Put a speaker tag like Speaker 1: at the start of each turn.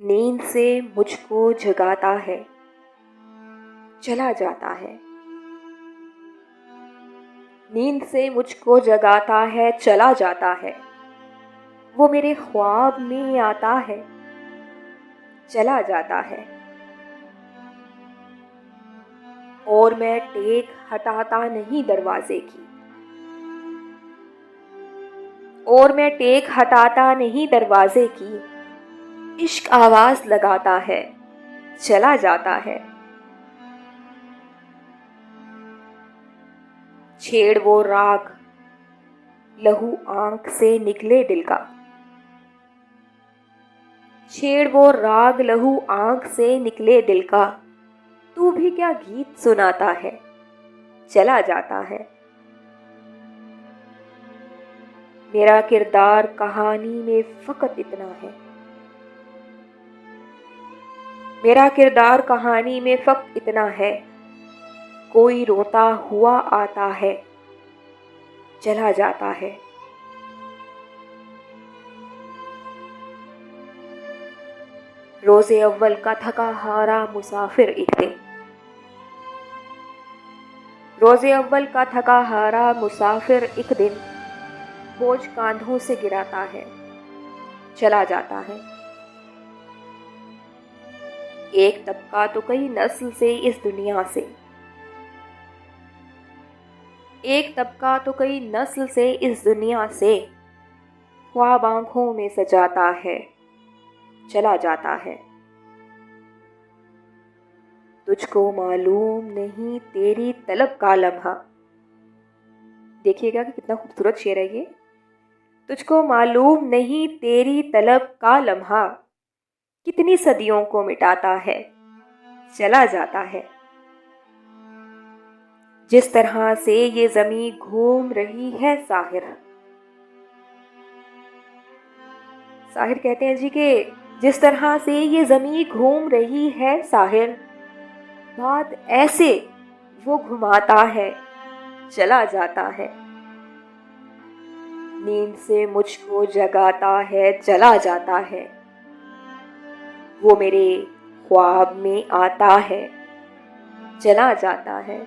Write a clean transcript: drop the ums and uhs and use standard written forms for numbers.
Speaker 1: नींद से मुझको जगाता है, चला जाता है। नींद से मुझको जगाता है, चला जाता है। वो मेरे ख्वाब में आता है, चला जाता है। और मैं टेक हटाता नहीं दरवाजे की, और मैं टेक हटाता नहीं दरवाजे की। इश्क आवाज लगाता है, चला जाता है। छेड़ वो राग, लहू आंख से निकले दिल का। छेड़ वो राग, लहू आंख से निकले दिल का। तू भी क्या गीत सुनाता है, चला जाता है। मेरा किरदार कहानी में फकत इतना है, मेरा किरदार कहानी में फकत इतना है। कोई रोता हुआ आता है, चला जाता है। रोज़े अव्वल का थका हारा मुसाफिर एक दिन, रोज़े अव्वल का थका हारा मुसाफिर एक दिन। बोझ कांधों से गिराता है, चला जाता है। एक तबका तो कई नस्ल से इस दुनिया से, एक तबका तो कई नस्ल से इस दुनिया से। ख्वाब आंखों में सजाता है, चला जाता है। तुझको मालूम नहीं तेरी तलब का लम्हा। देखिएगा कि कितना खूबसूरत शेर है ये। तुझको मालूम नहीं तेरी तलब का लम्हा, कितनी सदियों को मिटाता है, चला जाता है। जिस तरह से ये ज़मीं घूम रही है साहिर, साहिर कहते हैं जी कि जिस तरह से ये ज़मीं घूम रही है साहिर, बात ऐसे वो घुमाता है, चला जाता है। नींद से मुझको जगाता है, चला जाता है। वो मेरे ख्वाब में आता है, चला जाता है।